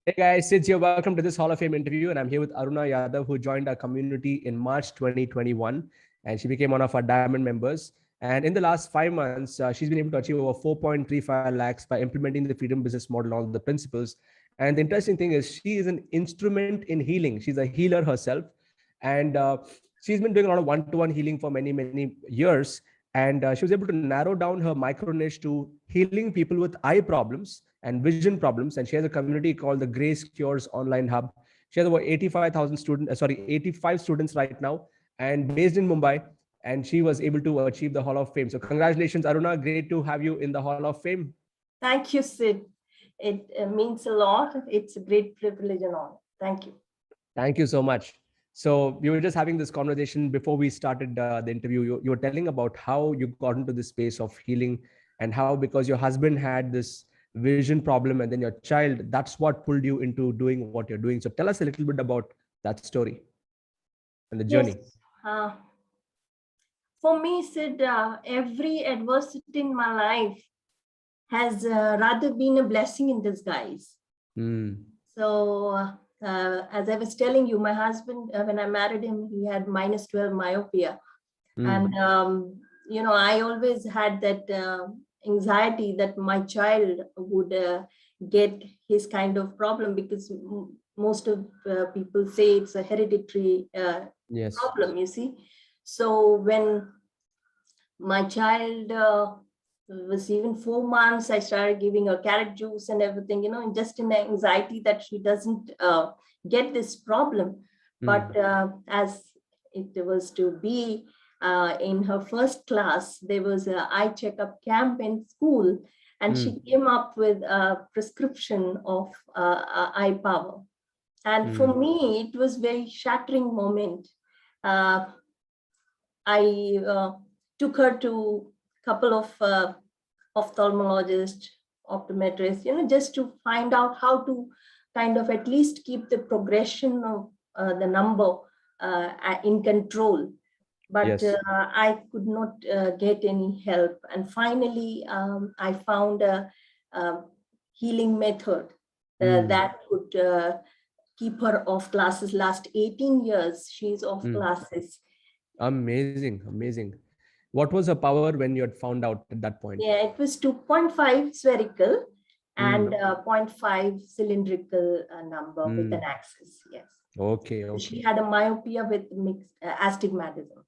Hey guys, Sid here. Welcome to this Hall of Fame interview. And I'm here with Aruna Yadav, who joined our community in March 2021. And she became one of our diamond members. And in the last 5 months, she's been able to achieve over 4.35 lakhs by implementing the freedom business model, all the principles. And the interesting thing is, she is an instrument in healing. She's a healer herself. And she's been doing a lot of one-to-one healing for many, many years. And she was able to narrow down her micro niche to healing people with eye problems and vision problems. And she has a community called the Grace Cures Online Hub. She has over 85,000 students, 85 students right now, and based in Mumbai. And she was able to achieve the Hall of Fame. So congratulations, Aruna. Great to have you in the Hall of Fame. Thank you, Sid. It means a lot. It's a great privilege and honor. Thank you. Thank you so much. So we were just having this conversation before we started the interview. You were telling about how you got into this space of healing, and how, because your husband had this vision problem and then your child, that's what pulled you into doing what you're doing. So tell us a little bit about that story and the journey. Yes. For me, Sid, every adversity in my life has rather been a blessing in disguise. So as I was telling you, my husband, when I married him, he had -12 myopia. And, I always had that anxiety that my child would get his kind of problem, because most of people say it's a hereditary problem, you see. So when my child was even 4 months, I started giving her carrot juice and everything, just in the anxiety that she doesn't get this problem. But as it was to be, in her first class, there was an eye checkup camp in school, and she came up with a prescription of eye power. And for me, it was very shattering moment. I took her to a couple of ophthalmologists, optometrists, just to find out how to kind of at least keep the progression of the number in control. But I could not get any help. And finally, I found a healing method that could keep her off classes. Last 18 years, she's off classes. Amazing, amazing. What was her power when you had found out at that point? Yeah, it was 2.5 spherical and 0.5 cylindrical number with an axis. Yes. Okay. She had a myopia with mixed astigmatism.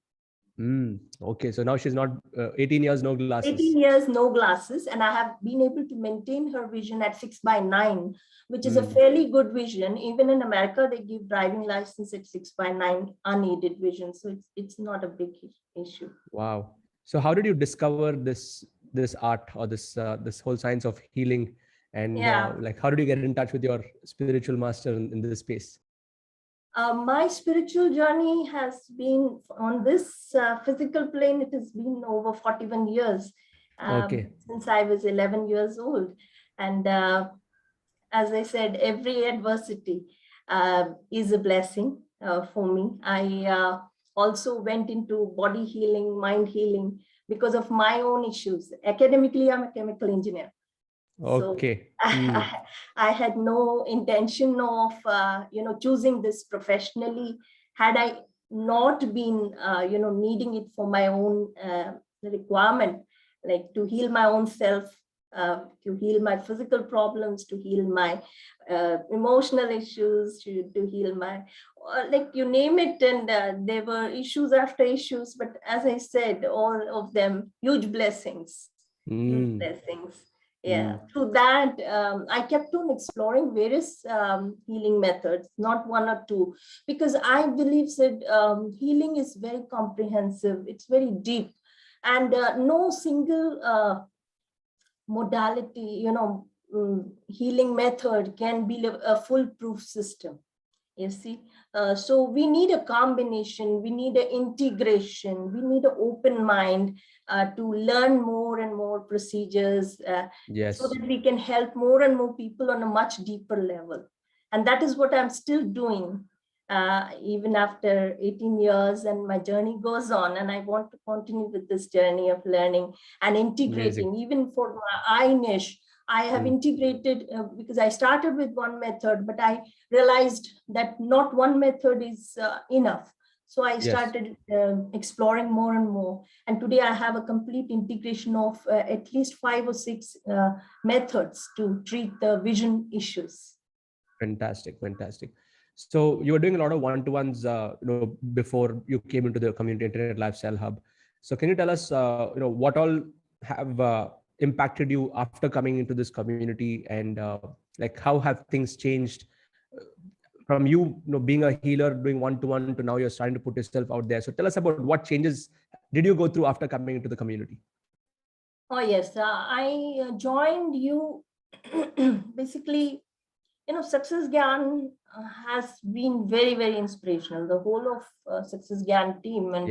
Okay, so now she's not 18 years, no glasses. 18 years, no glasses, and I have been able to maintain her vision at 6/9, which is a fairly good vision. Even in America, they give driving license at 6/9 unaided vision, so it's not a big issue. Wow. So how did you discover this art, or this whole science of healing, and like how did you get in touch with your spiritual master in this space? My spiritual journey has been on this physical plane. It has been over 41 years, since I was 11 years old. And as I said, every adversity is a blessing for me. I also went into body healing, mind healing, because of my own issues. Academically, I'm a chemical engineer. Okay. So I had no intention of, choosing this professionally. Had I not been, needing it for my own requirement, like to heal my own self, to heal my physical problems, to heal my emotional issues, to heal my, like you name it. And there were issues after issues, but as I said, all of them huge blessings, huge blessings. Yeah, through that, I kept on exploring various healing methods, not one or two, because I believe that healing is very comprehensive. It's very deep, and no single modality, healing method can be a foolproof system. You see, so we need a combination, we need an integration, we need an open mind to learn more and more procedures so that we can help more and more people on a much deeper level. And that is what I'm still doing, even after 18 years, and my journey goes on, and I want to continue with this journey of learning and integrating. Even for my eye niche, I have integrated, because I started with one method, but I realized that not one method is enough. So I started exploring more and more. And today I have a complete integration of at least 5 or 6 methods to treat the vision issues. Fantastic, fantastic. So you were doing a lot of one-to-ones, before you came into the Community Internet Lifestyle Hub. So can you tell us, what all have impacted you after coming into this community, and like how have things changed from being a healer, doing one-to-one, to now you're starting to put yourself out there. So tell us about what changes did you go through after coming into the community? Oh, yes. I joined you basically, Success Gyan has been very, very inspirational. The whole of Success Gyan team, and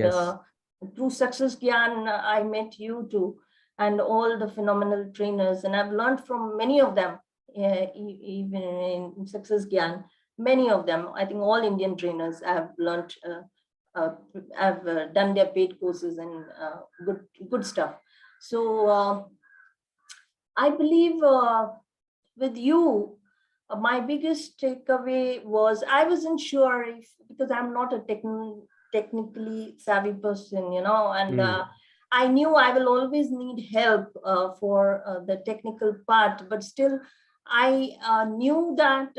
through Success Gyan, I met you too, and all the phenomenal trainers, and I've learned from many of them, even in Success Gyan. Many of them, I think all Indian trainers have learned, have done their paid courses and good stuff. So I believe with you, my biggest takeaway was I wasn't sure if, because I'm not a technically savvy person, and I knew I will always need help for the technical part, but still I knew that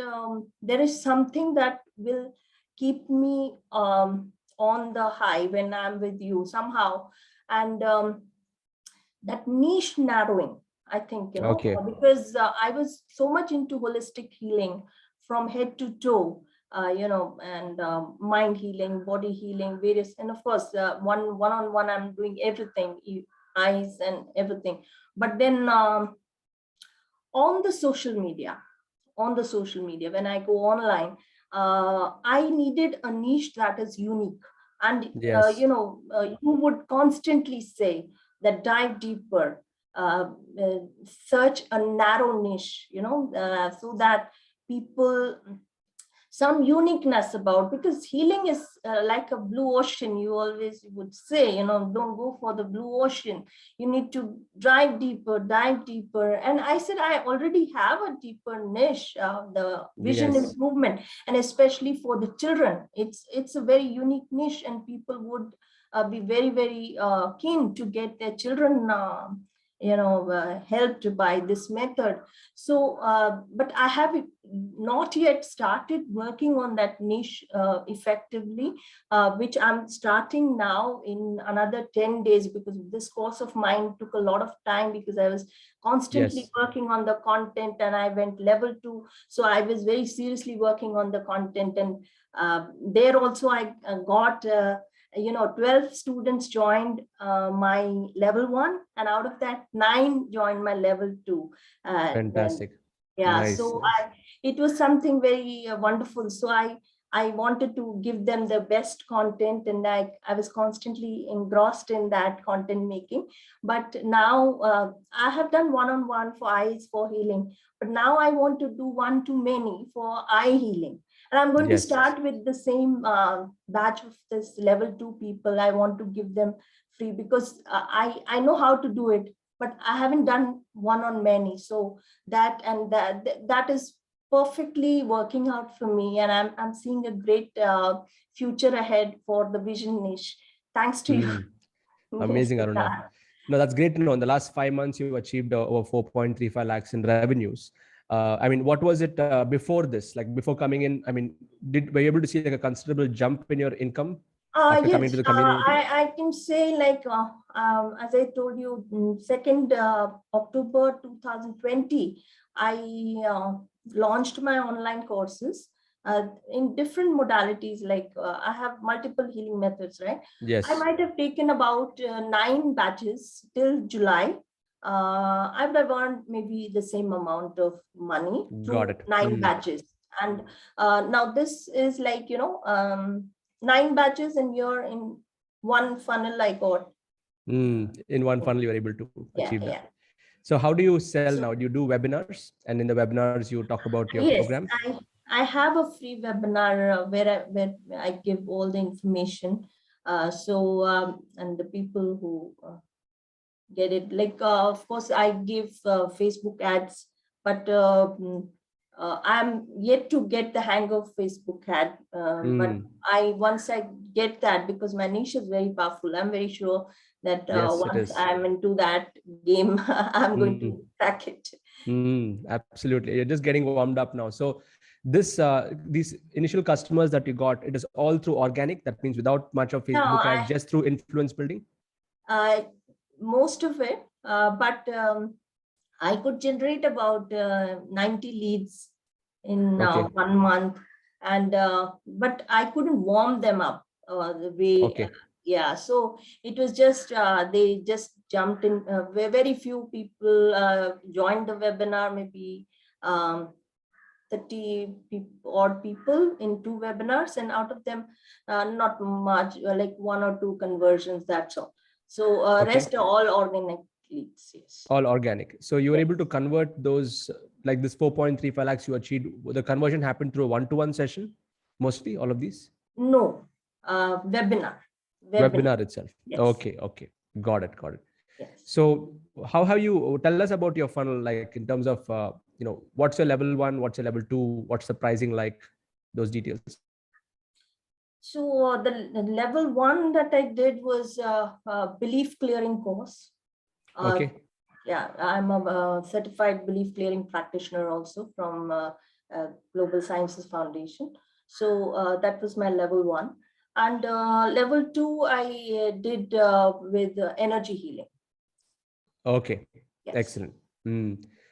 there is something that will keep me on the high when I'm with you somehow. And that niche narrowing, I think, because I was so much into holistic healing from head to toe, and mind healing, body healing, various, and of course, one-on-one, I'm doing everything, eyes and everything. But then on the social media, when I go online, I needed a niche that is unique. And, you would constantly say that dive deeper, search a narrow niche, so that people, some uniqueness about, because healing is like a blue ocean. You always would say, don't go for the blue ocean. You need to dive deeper. And I said, I already have a deeper niche, the vision improvement, and especially for the children. It's a very unique niche, and people would be very, very keen to get their children helped by this method. So, but I have not yet started working on that niche effectively, which I'm starting now in another 10 days, because this course of mine took a lot of time, because I was constantly working on the content, and I went level 2. So I was very seriously working on the content, and there also I got 12 students joined my level 1, and out of that 9 joined my level 2. Fantastic. Nice. So it was something very wonderful. So I wanted to give them the best content, and I was constantly engrossed in that content making. But now I have done one-on-one for eyes for healing, but now I want to do one-to-many for eye healing. And I'm going to start with the same batch of this level 2 people. I want to give them free, because I know how to do it, but I haven't done one-on-many. So that is perfectly working out for me, and I'm seeing a great future ahead for the vision niche. Thanks to you. Amazing, Aruna. No, that's great to know. In the last 5 months, you achieved over 4.35 lakhs in revenues. I mean, what was it before this? Like before coming in, I mean, were you able to see like a considerable jump in your income after coming to the community? I can say, like, as I told you, 2nd October 2020, I launched my online courses in different modalities. Like I have multiple healing methods, right? Yes. I might have taken about 9 batches till July. I would have earned maybe the same amount of money through 9 batches. And now this is like, 9 batches, and you're in one funnel I got. In one funnel, you were able to achieve that. Yeah. So how do you sell now? Do you do webinars? And in the webinars, you talk about your program? Yes, I have a free webinar where I give all the information. And the people who get it, like, of course, I give Facebook ads but I'm yet to get the hang of Facebook ad. But once I get that, because my niche is very powerful, I'm very sure that Yes, it once is. I'm into that game, I'm going to crack it. Absolutely. You're just getting warmed up now. So these initial customers that you got, it is all through organic. That means without much of Facebook ads, just through influence building. Most of it, but I could generate about 90 leads in 1 month, and but I couldn't warm them up the way. So it was just they just jumped in. Very few people joined the webinar, maybe 30 odd people in 2 webinars, and out of them not much, like 1 or 2 conversions, that's all. So rest are all organic leads. Yes, all organic. So you were able to convert those, like this 4.35 lakhs you achieved, the conversion happened through a one-to-one session, mostly all of these? No, webinar itself. Yes. Okay, got it. Yes. So how have you, tell us about your funnel, like in terms of what's your level 1, what's your level 2, what's the pricing like, those details? So the level 1 that I did was belief clearing course. Yeah, I'm a certified belief clearing practitioner also from Global Sciences Foundation. So that was my level 1. And level 2 I did with energy healing. Okay, yes. Excellent.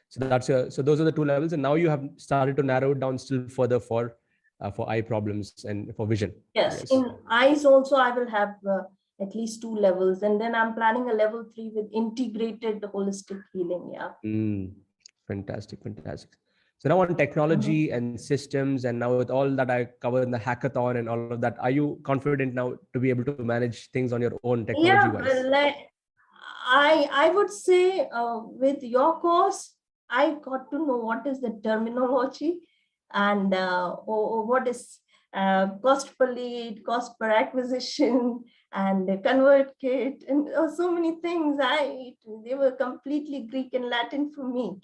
So those are the 2 levels, and now you have started to narrow it down still further for eye problems and for vision. Yes. In eyes also I will have at least 2 levels, and then I'm planning a level 3 with integrated holistic healing. Yeah. Fantastic. So now on technology and systems, and now with all that I covered in the hackathon and all of that, are you confident now to be able to manage things on your own technology wise? Yeah, I would say with your course, I got to know what is the terminology and what is cost per lead, cost per acquisition, and the convert kit, and so many things. They were completely Greek and Latin for me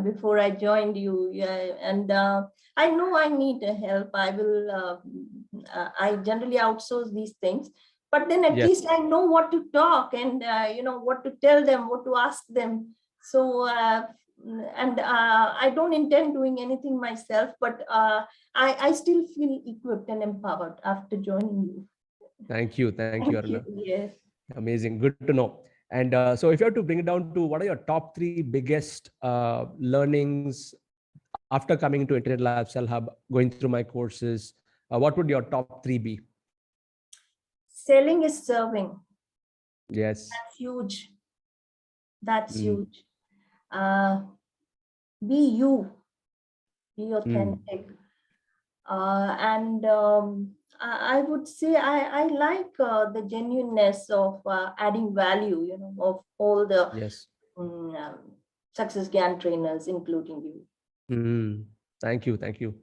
before I joined you. And I know I need help. I generally outsource these things. But then at least I know what to talk and, what to tell them, what to ask them. So, and I don't intend doing anything myself, but I still feel equipped and empowered after joining you. Thank you, Aruna. Yes. Amazing. Good to know. And so if you have to bring it down to what are your top 3 biggest learnings after coming into Internet Lifestyle Hub, going through my courses, what would your top 3 be? Selling is serving. Yes. That's huge. Huge. Be you. Be authentic. And I would say I like the genuineness of adding value, of all the Success Gyan trainers, including you. Thank you.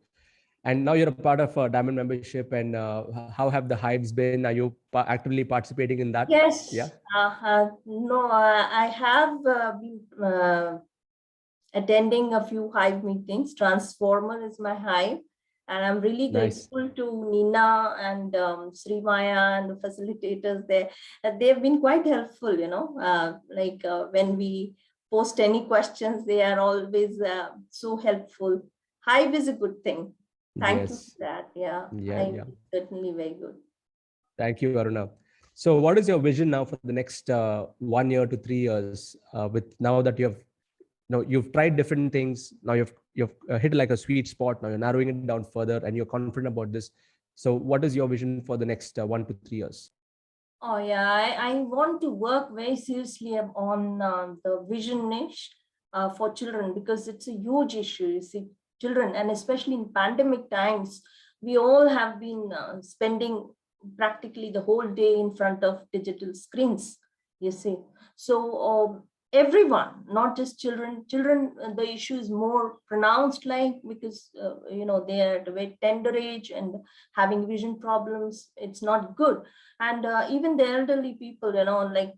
And now you're a part of a Diamond membership, and how have the hives been? Are you actively participating in that? Yes. Yeah. No, I have been attending a few hive meetings. Transformer is my hive. And I'm really grateful to Nina and Sri Maya and the facilitators there. They've been quite helpful, when we post any questions, they are always so helpful. Hive is a good thing. Thank you for that. Yeah. Certainly very good. Thank you, Aruna. So what is your vision now for the next 1 year to 3 years, with now that you've tried different things, now you've hit like a sweet spot, now you're narrowing it down further and you're confident about this. So what is your vision for the next 1 to 3 years? Oh yeah, I want to work very seriously on the vision niche for children, because it's a huge issue. You see, children, and especially in pandemic times, we all have been spending practically the whole day in front of digital screens, you see. So everyone, not just children. Children, the issue is more pronounced, like, because they are at a very tender age and having vision problems. It's not good. And even the elderly people, like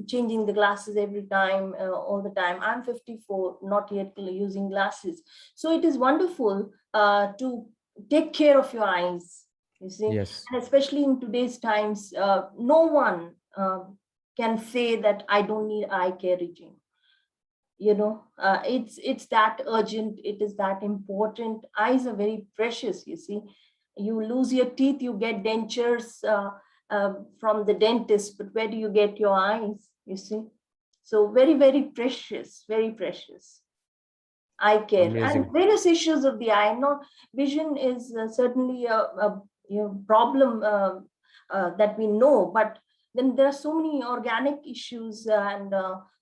changing the glasses every time, all the time. I'm 54, not yet using glasses. So it is wonderful to take care of your eyes, you see. Yes. And especially in today's times, no one can say that I don't need eye care regime. It's that urgent. It is that important. Eyes are very precious, you see. You lose your teeth, you get dentures from the dentist, but where do you get your eyes, you see? So very, very precious, very precious. Eye care. Amazing. And various issues of the eye. Not vision is certainly a problem that we know, but then there are so many organic issues and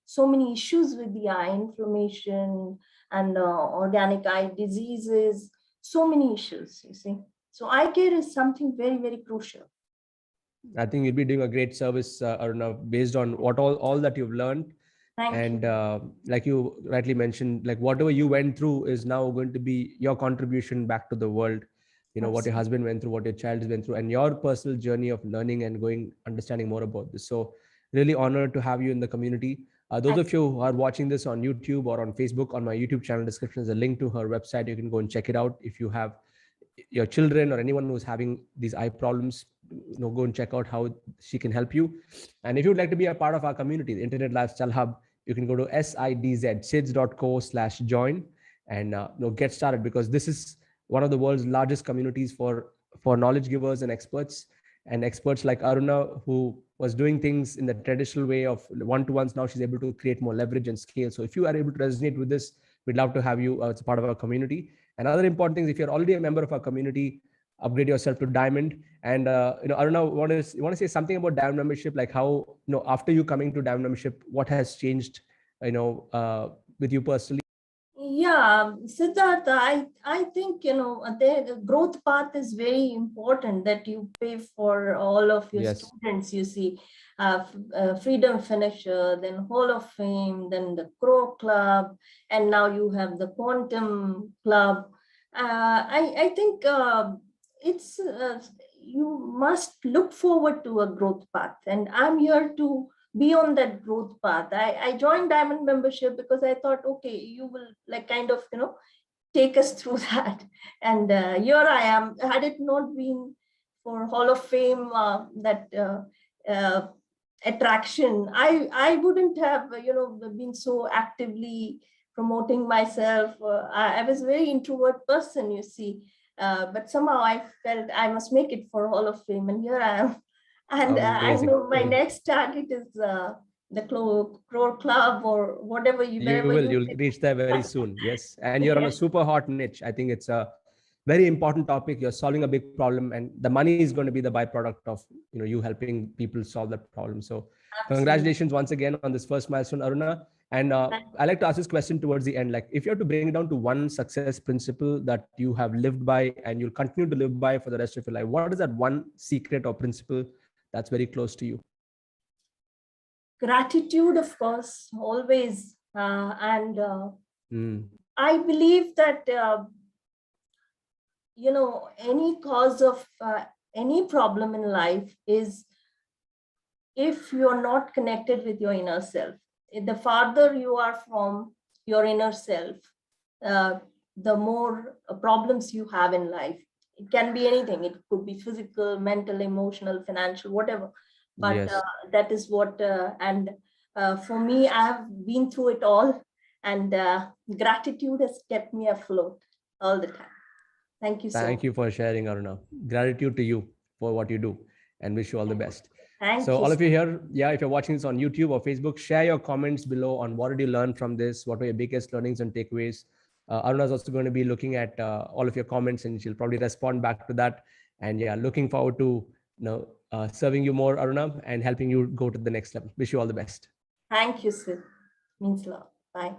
so many issues with the eye, inflammation and organic eye diseases, so many issues, you see. So eye care is something very, very crucial. I think you'll be doing a great service, Aruna, based on what all that you've learned. Thank you. Like you rightly mentioned, like whatever you went through is now going to be your contribution back to the world. What your husband went through, what your child has been through, and your personal journey of learning and understanding more about this. So really honored to have you in the community. Those of you who are watching this on YouTube or on Facebook, on my YouTube channel description is a link to her website. You can go and check it out. If you have your children or anyone who's having these eye problems, go and check out how she can help you. And if you'd like to be a part of our community, the Internet Lifestyle Hub, you can go to sids.co/join and get started, because this is one of the world's largest communities for knowledge givers and experts like Aruna, who was doing things in the traditional way of one-to-ones. Now she's able to create more leverage and scale. So if you are able to resonate with this, we'd love to have you as a part of our community. And other important things, if you're already a member of our community, upgrade yourself to Diamond. And Aruna, you want to say something about Diamond membership, like how, after you coming to Diamond membership, what has changed, with you personally? Yeah, Siddhartha, I think, the growth path is very important, that you pay for all of your students, you see, Freedom Finisher, then Hall of Fame, then the Crow Club, and now you have the Quantum Club. I think it's you must look forward to a growth path, and I'm here to be on that growth path. I joined Diamond membership because I thought, okay, you will take us through that. And here I am. Had it not been for Hall of Fame, that attraction, I wouldn't have, been so actively promoting myself. I was a very introvert person, you see. But somehow I felt I must make it for Hall of Fame, and here I am. And I know my next target is the Crow Club, or whatever you'll reach there very soon. Yes. And you're on a super hot niche. I think it's a very important topic. You're solving a big problem, and the money is going to be the byproduct of you helping people solve that problem. So congratulations once again on this first milestone, Aruna. And I like to ask this question towards the end, like if you have to bring it down to one success principle that you have lived by and you'll continue to live by for the rest of your life, what is that one secret or principle that's very close to you? Gratitude, of course, always. And I believe that, any cause of any problem in life is if you're not connected with your inner self. The farther you are from your inner self, the more problems you have in life. It can be anything. It could be physical, mental, emotional, financial, whatever. But that is what, and for me, I have been through it all, and gratitude has kept me afloat all the time. Thank you so much. Thank you for sharing, Aruna. Gratitude to you for what you do, and wish you all the best. Thank you. All of you here, if you're watching this on YouTube or Facebook, share your comments below on what did you learn from this? What were your biggest learnings and takeaways? Aruna is also going to be looking at all of your comments, and she'll probably respond back to that. And looking forward to serving you more, Aruna, and helping you go to the next level. Wish you all the best. Thank you, Sid. Means a lot. Bye.